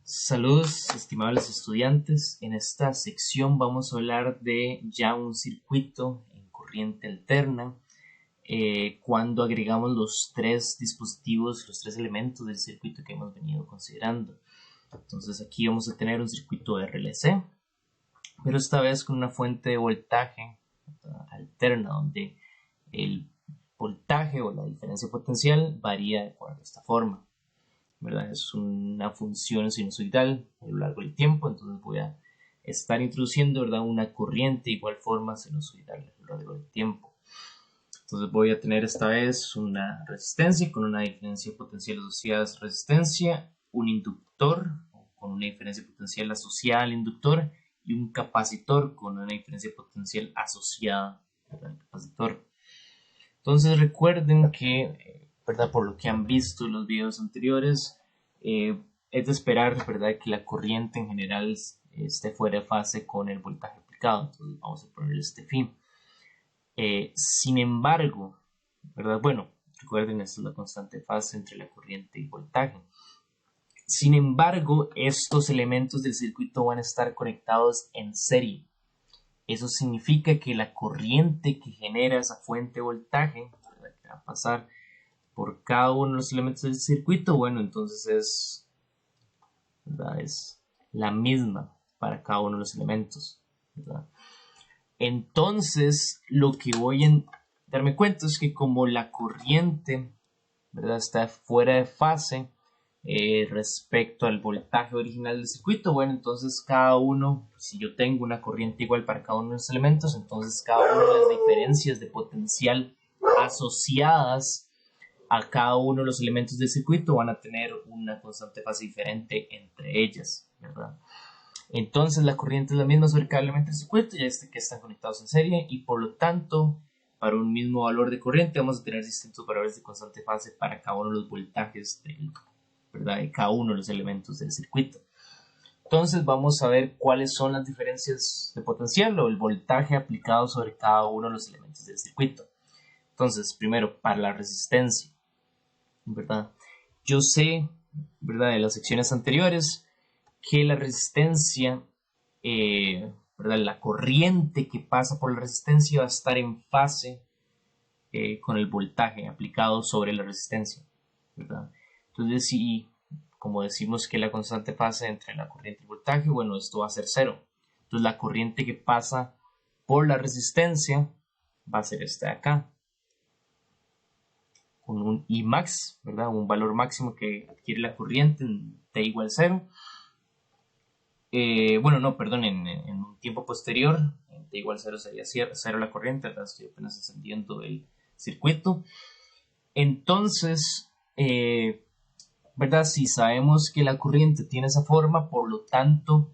Saludos, estimables estudiantes. En esta sección vamos a hablar de ya un circuito en corriente alterna cuando agregamos los tres dispositivos, los tres elementos del circuito que hemos venido considerando. Entonces aquí vamos a tener un circuito RLC, pero esta vez con una fuente de voltaje alterna donde el voltaje o la diferencia potencial varía de acuerdo a esta forma. ¿Verdad? Es una función sinusoidal a lo largo del tiempo, entonces voy a estar introduciendo, ¿verdad?, una corriente de igual forma sinusoidal a lo largo del tiempo. Entonces voy a tener esta vez una resistencia con una diferencia potencial asociada a esa resistencia, un inductor con una diferencia potencial asociada al inductor y un capacitor con una diferencia potencial asociada al capacitor. Entonces recuerden que ¿verdad? Por lo que han visto en los videos anteriores, es de esperar, ¿verdad?, que la corriente en general esté fuera de fase con el voltaje aplicado. Entonces vamos a poner este fin. Sin embargo, ¿verdad? Bueno, recuerden, esta es la constante de fase entre la corriente y el voltaje. Sin embargo, estos elementos del circuito van a estar conectados en serie. Eso significa que la corriente que genera esa fuente de voltaje, ¿verdad?, que va a pasar por cada uno de los elementos del circuito, bueno, entonces ¿verdad?, es la misma para cada uno de los elementos, ¿verdad? Entonces, lo que voy a darme cuenta es que como la corriente, ¿verdad?, está fuera de fase respecto al voltaje original del circuito, bueno, entonces cada uno, si yo tengo una corriente igual para cada uno de los elementos, entonces cada una de las diferencias de potencial asociadas a cada uno de los elementos del circuito van a tener una constante de fase diferente entre ellas, ¿verdad? Entonces la corriente es la misma sobre cada elemento del circuito, ya que están conectados en serie, y por lo tanto para un mismo valor de corriente vamos a tener distintos valores de constante de fase para cada uno de los voltajes ¿verdad?, de cada uno de los elementos del circuito. Entonces vamos a ver cuáles son las diferencias de potencial o el voltaje aplicado sobre cada uno de los elementos del circuito. Entonces, primero, para la resistencia, ¿verdad? Yo sé, ¿verdad?, de las secciones anteriores que la resistencia, ¿verdad?, la corriente que pasa por la resistencia va a estar en fase con el voltaje aplicado sobre la resistencia, ¿verdad? Entonces, si, como decimos que la constante fase entre la corriente y el voltaje, bueno, esto va a ser cero. Entonces, la corriente que pasa por la resistencia va a ser esta de acá, con un Imax, ¿verdad?, un valor máximo que adquiere la corriente en t igual 0. Bueno, no, perdón, en un tiempo posterior, en t igual 0 sería 0 la corriente, ¿verdad? Estoy apenas encendiendo el circuito. Entonces, ¿verdad?, si sabemos que la corriente tiene esa forma, por lo tanto,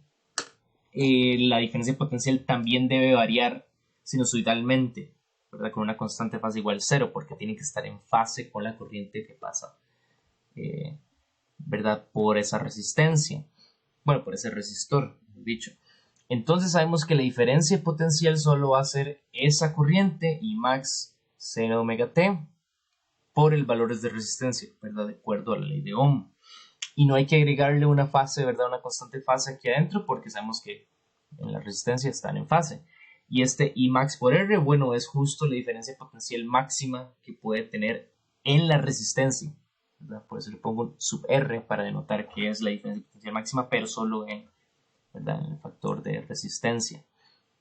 la diferencia potencial también debe variar sinusoidalmente, ¿verdad?, con una constante de fase igual a 0, porque tiene que estar en fase con la corriente que pasa, ¿verdad?, por esa resistencia. Bueno, por ese resistor, dicho. Entonces sabemos que la diferencia potencial solo va a ser esa corriente Imax seno omega t por el valor de resistencia, ¿verdad?, de acuerdo a la ley de Ohm. Y no hay que agregarle una fase, ¿verdad?, una constante fase aquí adentro, porque sabemos que en la resistencia están en fase. Y este Imax por R, bueno, es justo la diferencia potencial máxima que puede tener en la resistencia, ¿verdad? Por eso le pongo sub R para denotar que es la diferencia potencial máxima, pero solo en, ¿verdad?, en el factor de resistencia,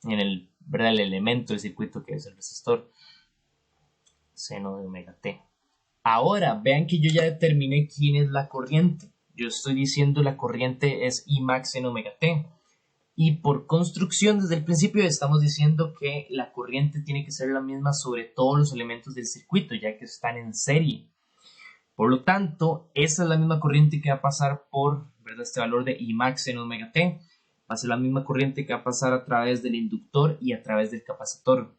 en el, ¿verdad?, el elemento del circuito que es el resistor, seno de omega t. Ahora, vean que yo ya determiné quién es la corriente. Yo estoy diciendo la corriente es Imax en omega t. Y por construcción, desde el principio estamos diciendo que la corriente tiene que ser la misma sobre todos los elementos del circuito, ya que están en serie. Por lo tanto, esa es la misma corriente que va a pasar por, ¿verdad?, este valor de Imax en omega t. Va a ser la misma corriente que va a pasar a través del inductor y a través del capacitor.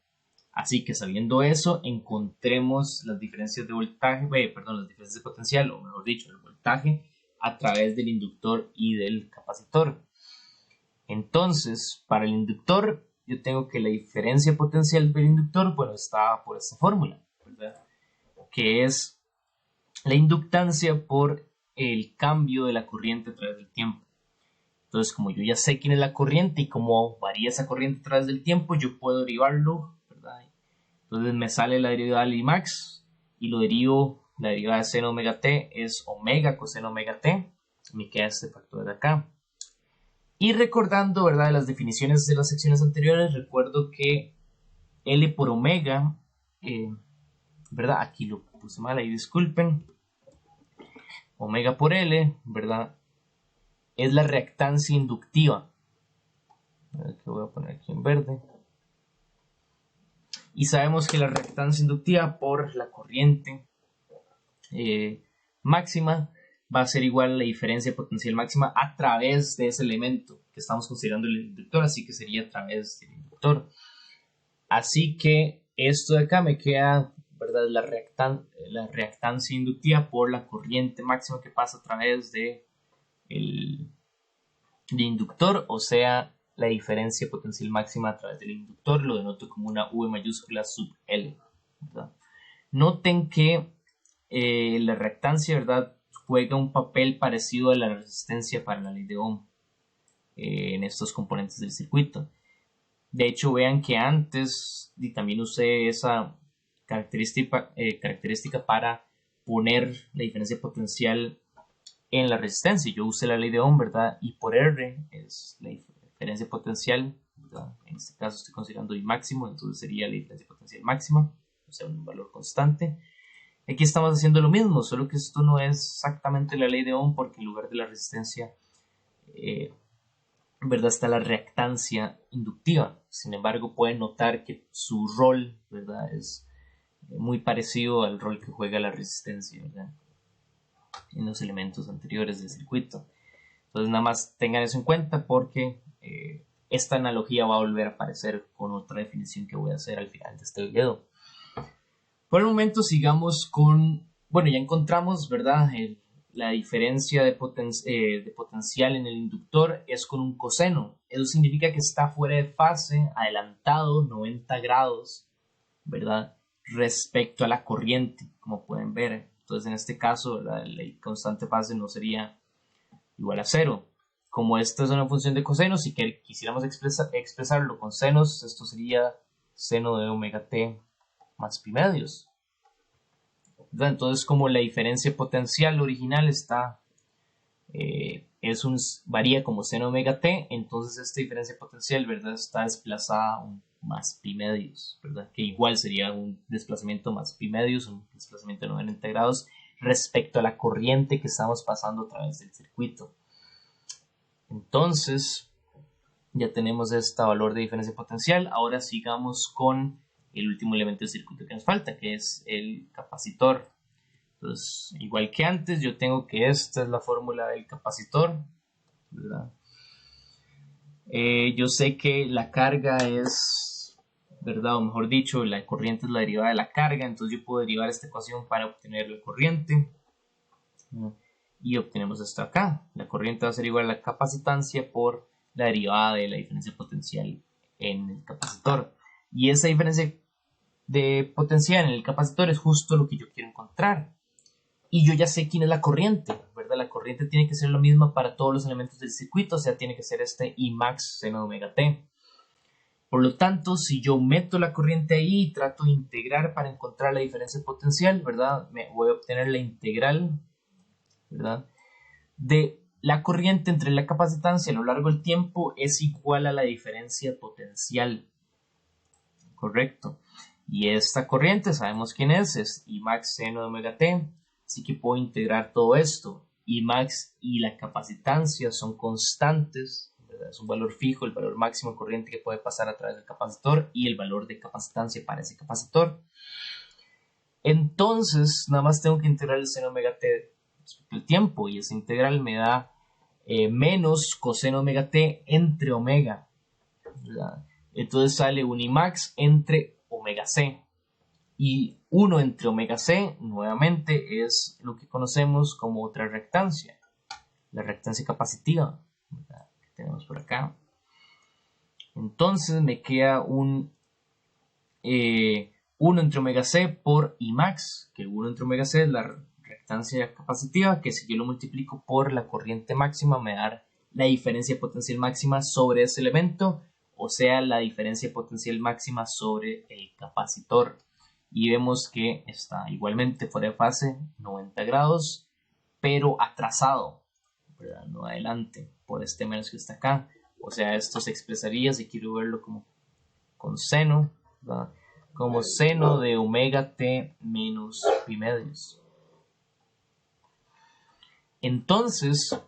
Así que sabiendo eso, encontremos las diferencias de voltaje, las diferencias de potencial, o mejor dicho, el voltaje a través del inductor y del capacitor. Entonces, para el inductor, yo tengo que la diferencia potencial del inductor, bueno, está por esta fórmula, ¿verdad?, que es la inductancia por el cambio de la corriente a través del tiempo. Entonces, como yo ya sé quién es la corriente y cómo varía esa corriente a través del tiempo, yo puedo derivarlo, ¿verdad? Entonces me sale la derivada del Imax y lo derivo, la derivada de seno omega t es omega coseno omega t, me queda este factor de acá. Y recordando, ¿verdad?, de las definiciones de las secciones anteriores, recuerdo que L por omega, ¿verdad? Aquí lo puse mal, ahí disculpen. Omega por L, ¿verdad?, es la reactancia inductiva. Que voy a poner aquí en verde. Y sabemos que la reactancia inductiva por la corriente máxima va a ser igual a la diferencia potencial máxima a través de ese elemento que estamos considerando el inductor, así que sería a través del inductor. Así que esto de acá me queda, ¿verdad?, la reactancia inductiva por la corriente máxima que pasa a través de el inductor, o sea, la diferencia potencial máxima a través del inductor. Lo denoto como una V mayúscula sub L, ¿verdad? Noten que la reactancia, ¿verdad?, juega un papel parecido a la resistencia para la ley de Ohm en estos componentes del circuito. De hecho, vean que antes y también usé esa característica para poner la diferencia potencial en la resistencia. Yo usé la ley de Ohm, ¿verdad? Y por R es la diferencia potencial, ¿verdad? En este caso estoy considerando I máximo, entonces sería la diferencia potencial máxima, o sea, un valor constante. Aquí estamos haciendo lo mismo, solo que esto no es exactamente la ley de Ohm, porque en lugar de la resistencia, ¿verdad?, está la reactancia inductiva. Sin embargo, pueden notar que su rol, ¿verdad?, es muy parecido al rol que juega la resistencia, ¿verdad?, en los elementos anteriores del circuito. Entonces, nada más tengan eso en cuenta porque esta analogía va a volver a aparecer con otra definición que voy a hacer al final de este video. Por el momento sigamos con, bueno, ya encontramos, ¿verdad?, la diferencia de potencial en el inductor es con un coseno. Eso significa que está fuera de fase, adelantado 90 grados, ¿verdad?, respecto a la corriente, como pueden ver. Entonces, en este caso, ¿verdad?, la constante fase no sería igual a 0. Como esta es una función de coseno, si quisiéramos expresarlo con senos, esto sería seno de omega t más pi medios. Entonces, como la diferencia potencial original está varía como seno omega t, entonces esta diferencia potencial, ¿verdad?, está desplazada un más pi medios, ¿verdad?, que igual sería un desplazamiento más pi medios, un desplazamiento de 90 grados respecto a la corriente que estamos pasando a través del circuito. Entonces, ya tenemos este valor de diferencia potencial. Ahora sigamos con el último elemento del circuito que nos falta, que es el capacitor. Entonces, igual que antes, yo tengo que esta es la fórmula del capacitor, ¿verdad? Yo sé que la carga es, ¿verdad?, o mejor dicho, la corriente es la derivada de la carga, entonces yo puedo derivar esta ecuación para obtener la corriente. Y obtenemos esto acá. La corriente va a ser igual a la capacitancia por la derivada de la diferencia potencial en el capacitor. Y esa diferencia de potencial en el capacitor es justo lo que yo quiero encontrar. Y yo ya sé quién es la corriente, ¿verdad? La corriente tiene que ser la misma para todos los elementos del circuito, o sea, tiene que ser este I max seno de omega t. Por lo tanto, si yo meto la corriente ahí y trato de integrar para encontrar la diferencia potencial, ¿verdad?, me voy a obtener la integral, ¿verdad?, de la corriente entre la capacitancia a lo largo del tiempo es igual a la diferencia potencial. Correcto. Y esta corriente, sabemos quién es I max seno de omega t. Así que puedo integrar todo esto. I max y la capacitancia son constantes, ¿verdad?, es un valor fijo, el valor máximo de corriente que puede pasar a través del capacitor y el valor de capacitancia para ese capacitor. Entonces, nada más tengo que integrar el seno omega t respecto al tiempo, y esa integral me da menos coseno omega t entre omega, ¿verdad? Entonces sale un I max entre omega c, y 1 entre omega c nuevamente es lo que conocemos como otra reactancia, la reactancia capacitiva, ¿verdad?, que tenemos por acá. Entonces me queda un 1 entre omega c por I max, que 1 entre omega c es la reactancia capacitiva, que si yo lo multiplico por la corriente máxima me da la diferencia potencial máxima sobre ese elemento, o sea, la diferencia potencial máxima sobre el capacitor. Y vemos que está igualmente fuera de fase, 90 grados, pero atrasado, ¿verdad? No adelante, por este menos que está acá. O sea, esto se expresaría, si quiero verlo como con seno, ¿verdad? Como seno de omega t menos pi medios. Entonces,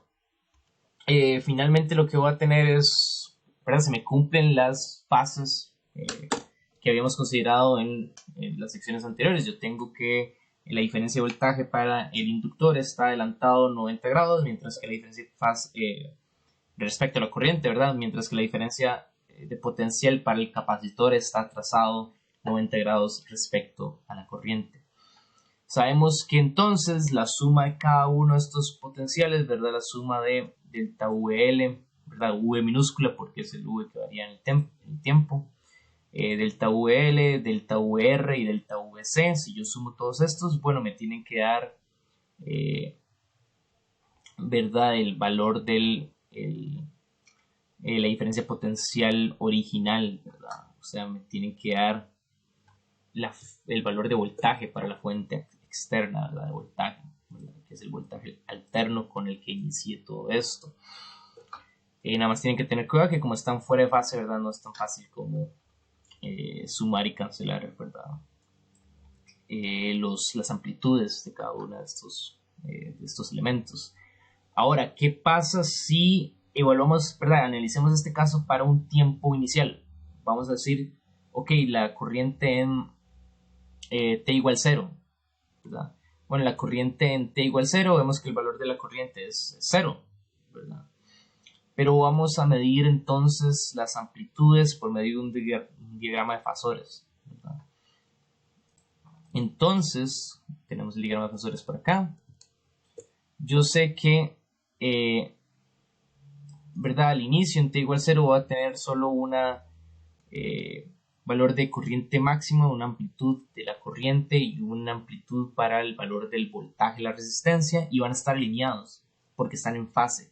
finalmente lo que voy a tener es, ¿verdad? Se me cumplen las fases que habíamos considerado en las secciones anteriores. Yo tengo que la diferencia de voltaje para el inductor está adelantado 90 grados, mientras que la diferencia de fase respecto a la corriente, ¿verdad? Mientras que la diferencia de potencial para el capacitor está atrasado 90 grados respecto a la corriente. Sabemos que entonces la suma de cada uno de estos potenciales, ¿verdad? La suma de delta VL, ¿verdad? V minúscula porque es el V que varía en el tiempo. Delta VL, delta VR y delta VC. Si yo sumo todos estos, bueno, me tienen que dar, ¿verdad? El valor de la diferencia potencial original, ¿verdad? O sea, me tienen que dar el valor de voltaje para la fuente externa, ¿verdad? De voltaje, ¿verdad? Que es el voltaje alterno con el que inicié todo esto. Nada más tienen que tener cuidado que como están fuera de fase, ¿verdad? No es tan fácil como sumar y cancelar, ¿verdad? Las amplitudes de cada uno de estos elementos. Ahora, ¿qué pasa si evaluamos, ¿verdad? Analicemos este caso para un tiempo inicial? Vamos a decir, ok, la corriente en t igual 0, ¿verdad? Bueno, la corriente en t igual 0, vemos que el valor de la corriente es 0, ¿verdad? Pero vamos a medir entonces las amplitudes por medio de un diagrama de fasores, ¿verdad? Entonces, tenemos el diagrama de fasores por acá. Yo sé que, ¿verdad? Al inicio en t igual 0 va a tener solo una valor de corriente máxima, una amplitud de la corriente y una amplitud para el valor del voltaje y la resistencia, y van a estar alineados porque están en fase,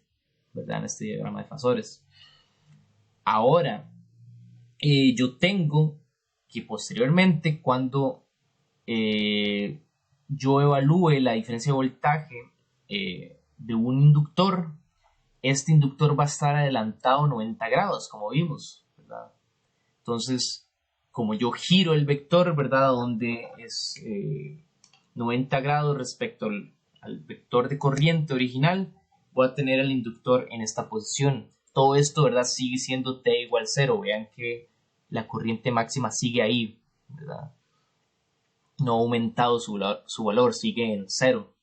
¿verdad? En este diagrama de fasores. Ahora, yo tengo que posteriormente, cuando yo evalúe la diferencia de voltaje de un inductor, este inductor va a estar adelantado 90 grados, como vimos, ¿verdad? Entonces, como yo giro el vector, ¿verdad? Donde es 90 grados respecto al vector de corriente original, voy a tener el inductor en esta posición. Todo esto, ¿verdad? Sigue siendo t igual 0. Vean que la corriente máxima sigue ahí, ¿verdad? No ha aumentado su valor, sigue en 0.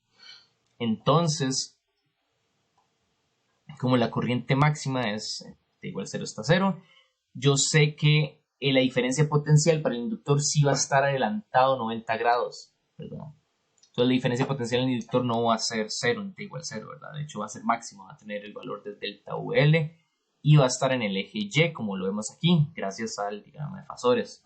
Entonces, como la corriente máxima es t igual 0 está 0, yo sé que la diferencia potencial para el inductor sí va a estar adelantado 90 grados, ¿verdad? Entonces la diferencia potencial en el inductor no va a ser 0 en t igual 0, ¿verdad? De hecho va a ser máximo, va a tener el valor de delta VL y va a estar en el eje Y, como lo vemos aquí, gracias al diagrama de fasores.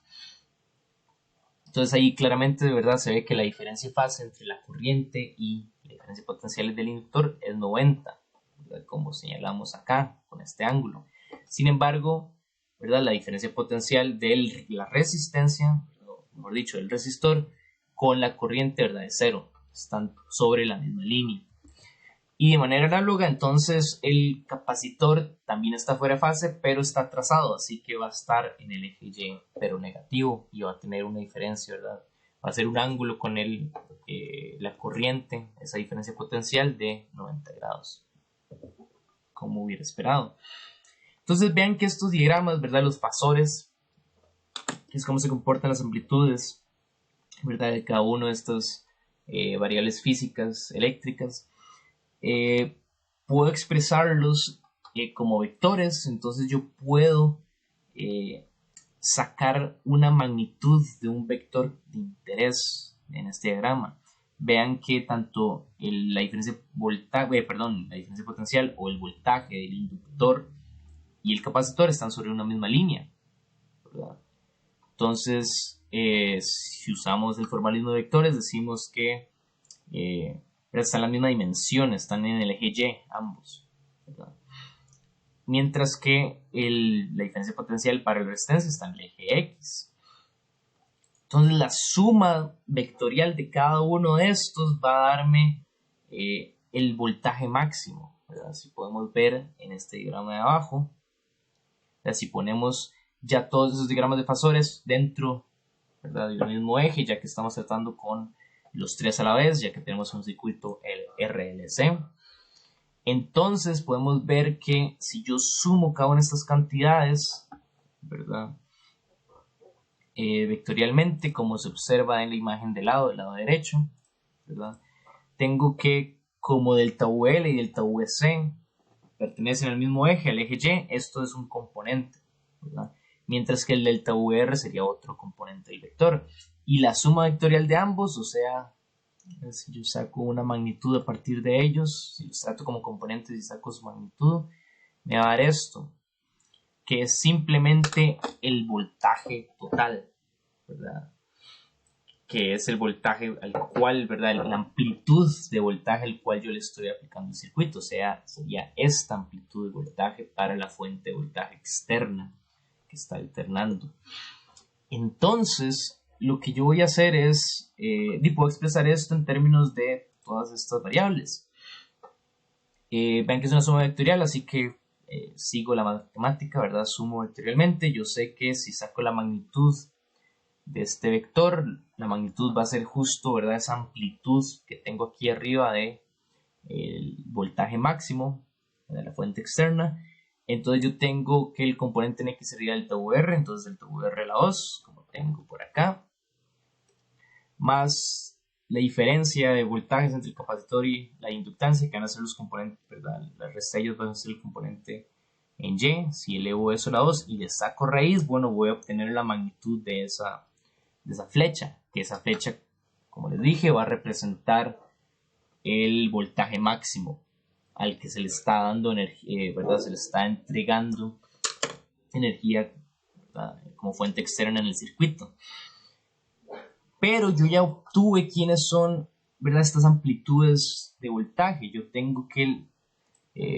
Entonces ahí claramente, de verdad, se ve que la diferencia de fase entre la corriente y la diferencia potencial del inductor es 90, ¿verdad? Como señalamos acá, con este ángulo. Sin embargo, ¿verdad? La diferencia potencial de la resistencia, mejor dicho, del resistor, con la corriente, ¿verdad? Es 0, están sobre la misma línea. Y de manera análoga, entonces, el capacitor también está fuera de fase, pero está atrasado, así que va a estar en el eje Y, pero negativo, y va a tener una diferencia, ¿verdad? Va a ser un ángulo con la corriente, esa diferencia potencial de 90 grados, como hubiera esperado. Entonces, vean que estos diagramas, ¿verdad? Los fasores, que es cómo se comportan las amplitudes, ¿verdad? De cada uno de estas variables físicas, eléctricas. Puedo expresarlos como vectores, entonces yo puedo sacar una magnitud de un vector de interés en este diagrama. Vean que tanto la diferencia la diferencia potencial o el voltaje del inductor y el capacitor están sobre una misma línea, ¿verdad? Entonces, si usamos el formalismo de vectores, decimos que están en la misma dimensión, están en el eje Y ambos, ¿verdad? mientras que la diferencia potencial para la resistencia está en el eje X. Entonces la suma vectorial de cada uno de estos va a darme el voltaje máximo, ¿verdad? Si podemos ver en este diagrama de abajo, si ponemos ya todos esos diagramas de fasores dentro, ¿verdad?, del mismo eje, ya que estamos tratando con los tres a la vez, ya que tenemos un circuito RLC. Entonces podemos ver que si yo sumo cada una de estas cantidades, ¿verdad?, vectorialmente, como se observa en la imagen del lado derecho, ¿verdad?, tengo que, como delta VL y delta VC pertenecen al mismo eje, al eje Y, esto es un componente, ¿verdad?, mientras que el delta VR sería otro componente del vector. Y la suma vectorial de ambos, o sea, si yo saco una magnitud a partir de ellos, si los trato como componentes y saco su magnitud, me va a dar esto, que es simplemente el voltaje total, ¿verdad?, que es el voltaje al cual, ¿verdad?, la amplitud de voltaje al cual yo le estoy aplicando el circuito, o sea, sería esta amplitud de voltaje para la fuente de voltaje externa que está alternando. Entonces, lo que yo voy a hacer es, puedo expresar esto en términos de todas estas variables. Ven que es una suma vectorial, así que sigo la matemática, ¿verdad? Sumo vectorialmente. Yo sé que si saco la magnitud de este vector, la magnitud va a ser justo, ¿verdad?, esa amplitud que tengo aquí arriba de el voltaje máximo de la fuente externa. Entonces yo tengo que el componente en X sería delta VR, entonces delta VR la 2, como tengo por acá, más la diferencia de voltajes entre el capacitor y la inductancia, que van a ser los componentes, ¿verdad? Las restas van a ser el componente en Y. Si elevo eso a la 2 y le saco raíz, bueno, voy a obtener la magnitud de esa flecha, que esa flecha, como les dije, va a representar el voltaje máximo al que se le está dando energía, ¿verdad? Se le está entregando energía, ¿verdad?, como fuente externa en el circuito. Pero yo ya obtuve quiénes son, ¿verdad?, estas amplitudes de voltaje. Yo tengo que,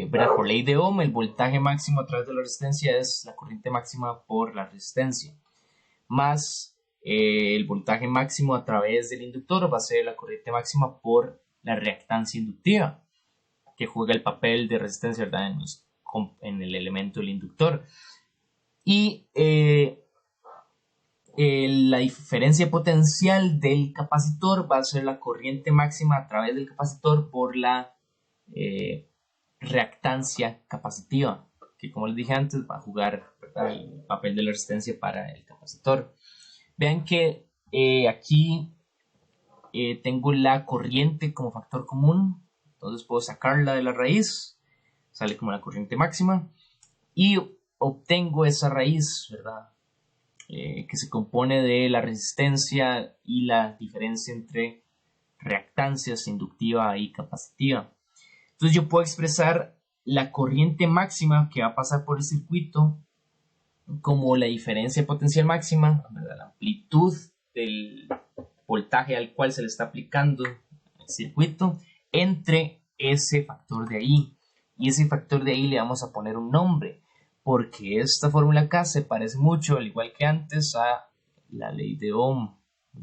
¿verdad?, por ley de Ohm, el voltaje máximo a través de la resistencia es la corriente máxima por la resistencia, más el voltaje máximo a través del inductor va a ser la corriente máxima por la reactancia inductiva, que juega el papel de resistencia, ¿verdad?, en el elemento del inductor. Y la diferencia potencial del capacitor va a ser la corriente máxima a través del capacitor por la reactancia capacitiva, que, como les dije antes, va a jugar, ¿verdad?, el papel de la resistencia para el capacitor. Vean que aquí tengo la corriente como factor común, entonces puedo sacarla de la raíz, sale como la corriente máxima, y obtengo esa raíz, ¿verdad?, que se compone de la resistencia y la diferencia entre reactancias inductiva y capacitiva. Entonces yo puedo expresar la corriente máxima que va a pasar por el circuito como la diferencia potencial máxima, ¿verdad?, la amplitud del voltaje al cual se le está aplicando el circuito, entre ese factor de ahí. Y ese factor de ahí le vamos a poner un nombre, porque esta fórmula acá se parece mucho, al igual que antes, a la ley de Ohm,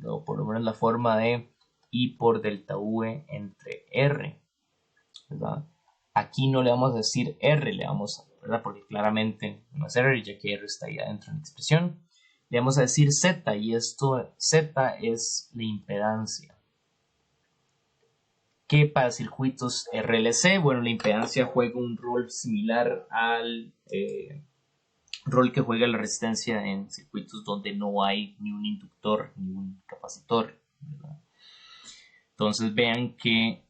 o por lo menos la forma de I por delta V entre R, ¿verdad? Aquí no le vamos a decir R, le vamos a, ¿verdad?, porque claramente no es R, ya que R está ahí adentro en la expresión. Le vamos a decir Z, y esto Z es la impedancia. Que para circuitos RLC, bueno, la impedancia juega un rol similar al rol que juega la resistencia en circuitos donde no hay ni un inductor ni un capacitor, ¿verdad? Entonces vean que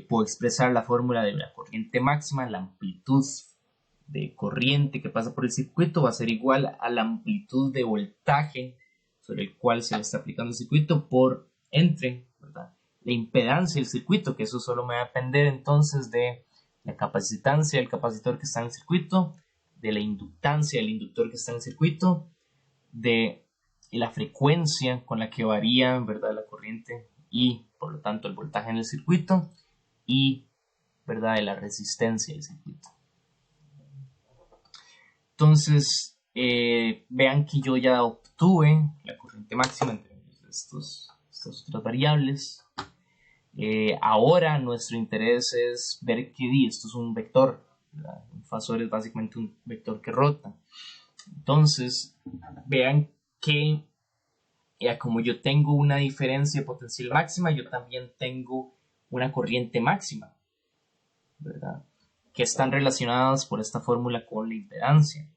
puedo expresar la fórmula de la corriente máxima, la amplitud de corriente que pasa por el circuito va a ser igual a la amplitud de voltaje sobre el cual se le está aplicando el circuito por entre, ¿verdad?, la impedancia del circuito, que eso solo me va a depender entonces de la capacitancia del capacitor que está en el circuito, de la inductancia del inductor que está en el circuito, de la frecuencia con la que varía, ¿verdad?, la corriente y por lo tanto el voltaje en el circuito, y, ¿verdad?, de la resistencia del circuito. Entonces, vean que yo ya obtuve la corriente máxima en términos de estas otras variables. Ahora nuestro interés es ver que esto es un vector, ¿verdad? Un fasor es básicamente un vector que rota. Entonces, vean que como yo tengo una diferencia potencial máxima, yo también tengo una corriente máxima, ¿verdad? Que están relacionadas por esta fórmula con la impedancia.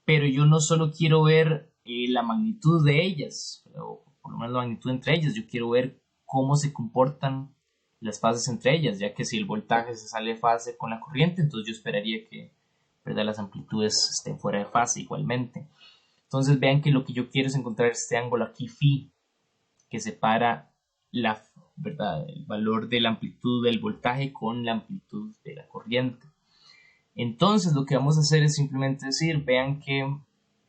Pero yo no solo quiero ver la magnitud de ellas, o por lo menos la magnitud entre ellas, yo quiero ver cómo se comportan las fases entre ellas, ya que si el voltaje se sale de fase con la corriente, entonces yo esperaría que, ¿verdad?, las amplitudes estén fuera de fase igualmente. Entonces vean que lo que yo quiero es encontrar este ángulo aquí phi, que separa ¿verdad?, el valor de la amplitud del voltaje con la amplitud de la corriente. Entonces lo que vamos a hacer es simplemente decir, vean que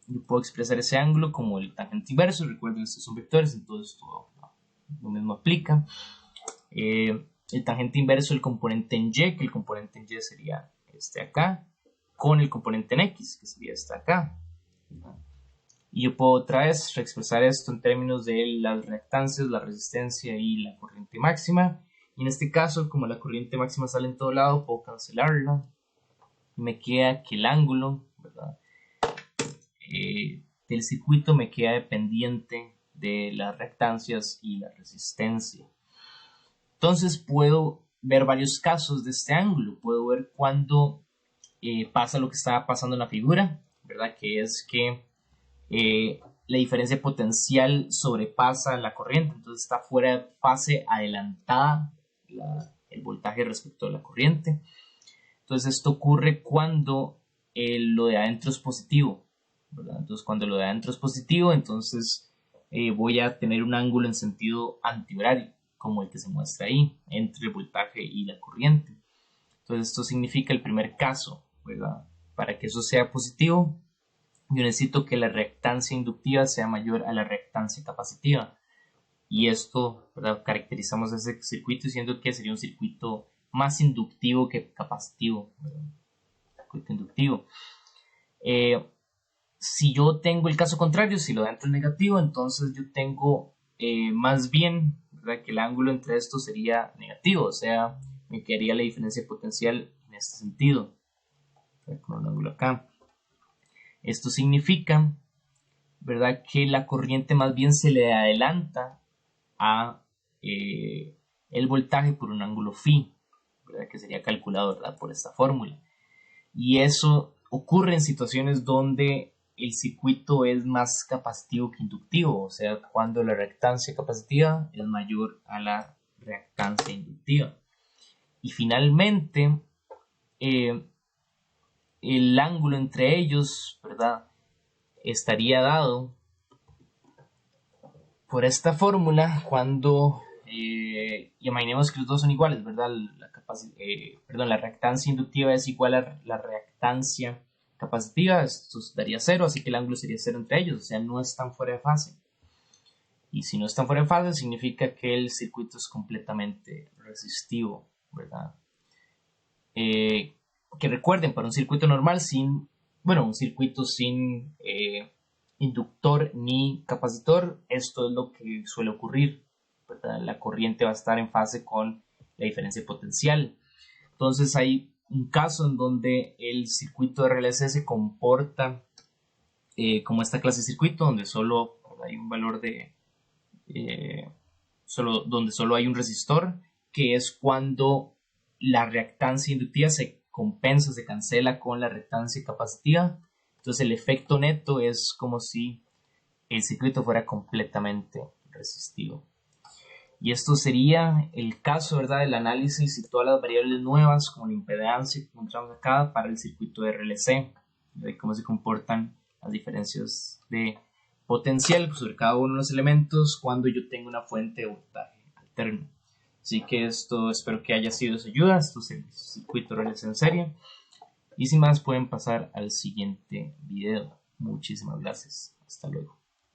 yo puedo expresar ese ángulo como el tangente inverso. Recuerden, estos son vectores, entonces todo lo mismo aplica. El tangente inverso del componente en y, que el componente en y sería este acá, con el componente en x, que sería este acá. Y yo puedo otra vez expresar esto en términos de las reactancias, la resistencia y la corriente máxima. Y en este caso, como la corriente máxima sale en todo lado, puedo cancelarla. Me queda que el ángulo, ¿verdad?, del circuito me queda dependiente de las reactancias y la resistencia. Entonces puedo ver varios casos de este ángulo. Puedo ver cuando pasa lo que estaba pasando en la figura, ¿verdad?, que es que la diferencia potencial sobrepasa la corriente, entonces está fuera de fase adelantada el voltaje respecto a la corriente. Entonces esto ocurre cuando lo de adentro es positivo, ¿verdad? Entonces cuando lo de adentro es positivo, entonces voy a tener un ángulo en sentido antihorario, como el que se muestra ahí, entre el voltaje y la corriente. Entonces esto significa el primer caso, ¿verdad? Para que eso sea positivo, yo necesito que la reactancia inductiva sea mayor a la reactancia capacitiva. Y esto, ¿verdad?, caracterizamos ese circuito diciendo que sería un circuito más inductivo que capacitivo, ¿verdad? Circuito inductivo. Si yo tengo el caso contrario, si lo de adentro es negativo, entonces yo tengo más bien, ¿verdad?, que el ángulo entre estos sería negativo, o sea, me quedaría la diferencia potencial en este sentido, con un ángulo acá. Esto significa, ¿verdad?, que la corriente más bien se le adelanta a el voltaje por un ángulo phi, ¿verdad?, que sería calculado, ¿verdad?, por esta fórmula. Y eso ocurre en situaciones donde el circuito es más capacitivo que inductivo, o sea, cuando la reactancia capacitiva es mayor a la reactancia inductiva. Y finalmente, el ángulo entre ellos, ¿verdad?, estaría dado por esta fórmula cuando imaginemos que los dos son iguales, ¿verdad? La reactancia inductiva es igual a la reactancia capacitiva, esto daría 0, así que el ángulo sería 0 entre ellos, o sea, no están fuera de fase. Y si no están fuera de fase, significa que el circuito es completamente resistivo, ¿verdad? Que recuerden, para un circuito normal un circuito sin inductor ni capacitor, esto es lo que suele ocurrir, ¿verdad? La corriente va a estar en fase con la diferencia potencial. Entonces hay un caso en donde el circuito de RLC se comporta como esta clase de circuito, donde solo hay un valor de donde solo hay un resistor, que es cuando la reactancia inductiva se compensa, se cancela con la reactancia capacitiva. Entonces el efecto neto es como si el circuito fuera completamente resistivo. Y esto sería el caso, ¿verdad?, del análisis y todas las variables nuevas como la impedancia que encontramos acá para el circuito de RLC, de cómo se comportan las diferencias de potencial sobre cada uno de los elementos cuando yo tengo una fuente de voltaje alterno. Así que esto espero que haya sido de su ayuda. Esto es el circuito RLC en serie. Y sin más pueden pasar al siguiente video. Muchísimas gracias. Hasta luego.